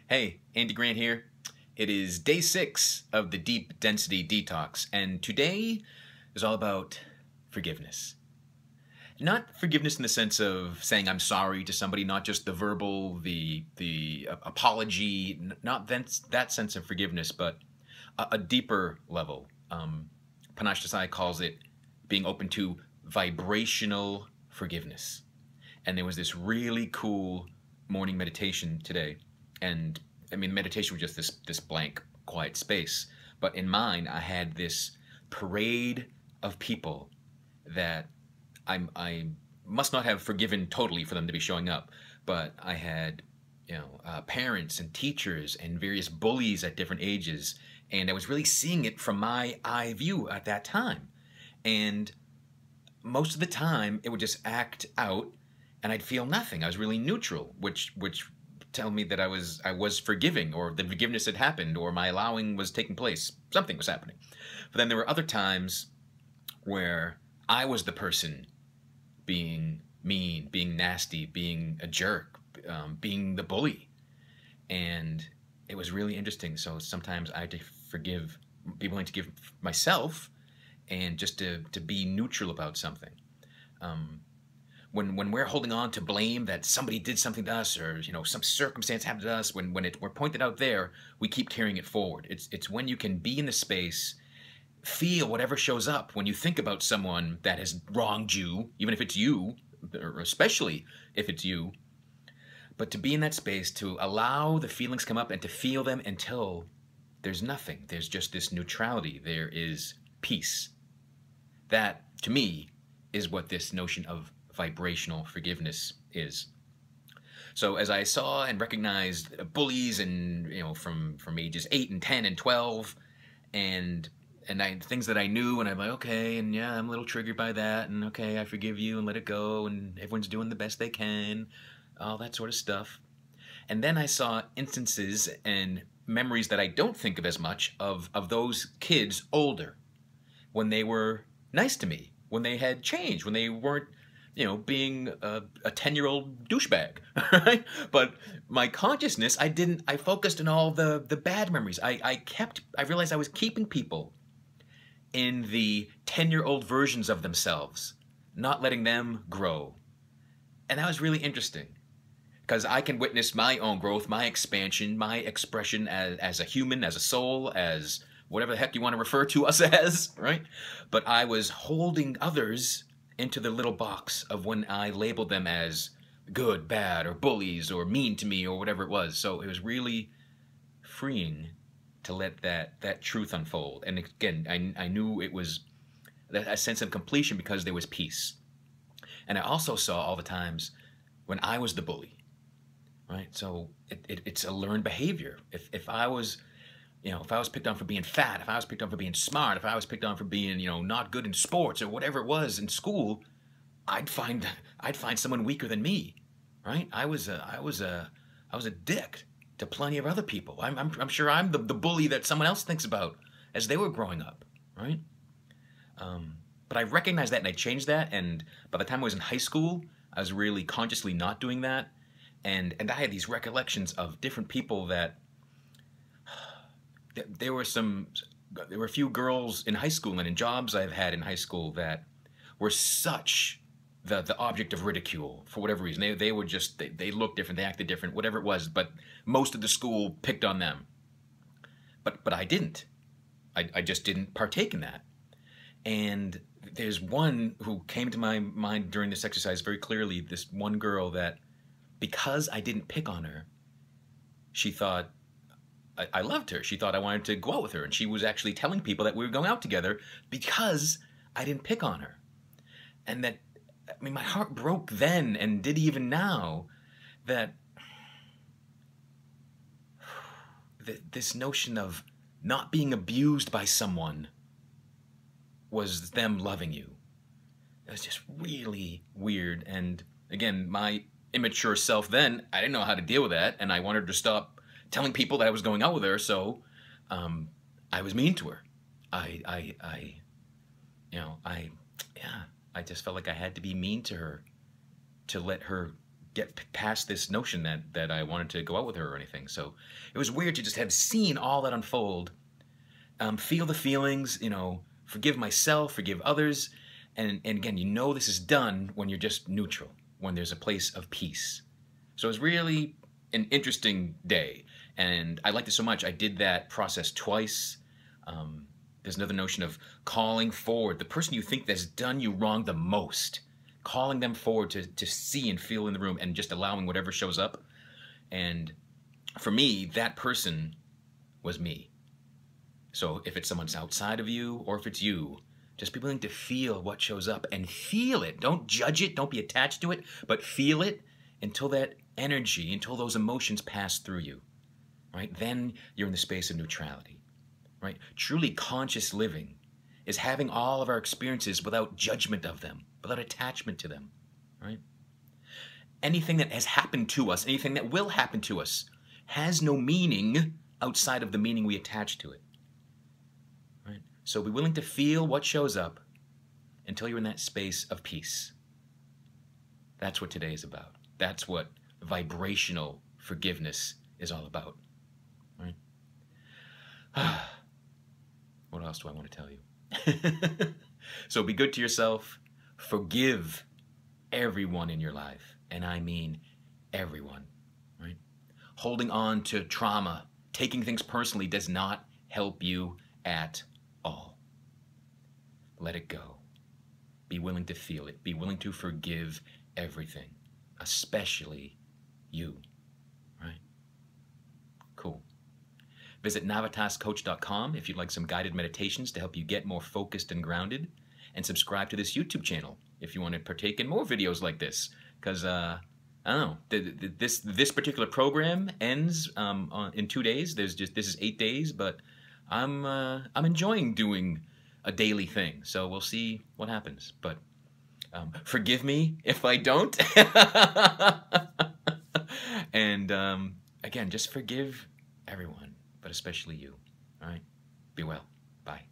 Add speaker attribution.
Speaker 1: Hey, Andy Grant here. It is day 6 of the Deep Density Detox, and today is all about forgiveness. Not forgiveness in the sense of saying I'm sorry to somebody, not just the verbal, the apology, not that sense of forgiveness, but a deeper level. Panache Desai calls it being open to vibrational forgiveness. And there was this really cool morning meditation today, and I mean, meditation was just this blank, quiet space. But in mine, I had this parade of people that I must not have forgiven totally for them to be showing up. But I had, parents and teachers and various bullies at different ages, and I was really seeing it from my eye view at that time. And most of the time, it would just act out, and I'd feel nothing. I was really neutral, which tell me that I was forgiving, or the forgiveness had happened, or my allowing was taking place. Something was happening. But then there were other times where I was the person being mean, being nasty, being a jerk, being the bully, and it was really interesting. So sometimes I had to forgive, be willing to give myself, and just to be neutral about something. Um, when we're holding on to blame that somebody did something to us, or some circumstance happened to us, we're pointed out there, we keep carrying it forward. It's when you can be in the space, feel whatever shows up when you think about someone that has wronged you, even if it's you, or especially if it's you, but to be in that space, to allow the feelings come up and to feel them until there's nothing. There's just this neutrality. There is peace. That, to me, is what this notion of vibrational forgiveness is. So as I saw and recognized bullies, and from ages 8 and 10 and 12, and things that I knew, and I'm like, okay, and yeah, I'm a little triggered by that, and okay, I forgive you and let it go, and everyone's doing the best they can, all that sort of stuff. And then I saw instances and memories that I don't think of as much of those kids older, when they were nice to me, when they had changed, when they weren't being a 10-year-old douchebag, right? But my consciousness, I focused on all the bad memories. I realized I was keeping people in the 10-year-old versions of themselves, not letting them grow. And that was really interesting, because I can witness my own growth, my expansion, my expression as a human, as a soul, as whatever the heck you want to refer to us as, right? But I was holding others into the little box of when I labeled them as good, bad, or bullies, or mean to me, or whatever it was. So it was really freeing to let that truth unfold. And again, I knew it was a sense of completion because there was peace. And I also saw all the times when I was the bully, right? So it's a learned behavior. If I was if I was picked on for being fat, if I was picked on for being smart, if I was picked on for being, not good in sports or whatever it was in school, I'd find someone weaker than me, right? I was a dick to plenty of other people. I'm sure I'm the bully that someone else thinks about as they were growing up, right? But I recognized that, and I changed that. And by the time I was in high school, I was really consciously not doing that. And I had these recollections of different people that there were a few girls in high school and in jobs I've had in high school that were such the object of ridicule for whatever reason. They were just, they looked different, they acted different, whatever it was, but most of the school picked on them. But I didn't. I just didn't partake in that. And there's one who came to my mind during this exercise very clearly, this one girl that, because I didn't pick on her, she thought I loved her. She thought I wanted to go out with her, and she was actually telling people that we were going out together because I didn't pick on her. And that, I mean, my heart broke then, and did even now, that this notion of not being abused by someone was them loving you. It was just really weird. And again, my immature self then, I didn't know how to deal with that, and I wanted to stop telling people that I was going out with her, so I was mean to her. I just felt like I had to be mean to her to let her get past this notion that I wanted to go out with her or anything. So it was weird to just have seen all that unfold, feel the feelings, forgive myself, forgive others. And again, this is done when you're just neutral, when there's a place of peace. So it was really an interesting day. And I liked it so much, I did that process twice. There's another notion of calling forward the person you think that's done you wrong the most, calling them forward to see and feel in the room and just allowing whatever shows up. And for me, that person was me. So if it's someone's outside of you or if it's you, just be willing to feel what shows up and feel it. Don't judge it. Don't be attached to it, but feel it until that energy, until those emotions pass through you, right? Then you're in the space of neutrality, right? Truly conscious living is having all of our experiences without judgment of them, without attachment to them, right? Anything that has happened to us, anything that will happen to us, has no meaning outside of the meaning we attach to it, right? So be willing to feel what shows up until you're in that space of peace. That's what today is about. That's what vibrational forgiveness is all about, right? What else do I want to tell you? So be good to yourself. Forgive everyone in your life, and I mean everyone, right? Holding on to trauma, taking things personally does not help you at all. Let it go. Be willing to feel it. Be willing to forgive everything, especially you, right? Cool. Visit navitascoach.com if you'd like some guided meditations to help you get more focused and grounded, and subscribe to this YouTube channel if you want to partake in more videos like this, because I don't know, this particular program ends in 2 days. This is 8 days, but I'm enjoying doing a daily thing, so we'll see what happens. But forgive me if I don't. And again, just forgive everyone, but especially you. All right? Be well. Bye.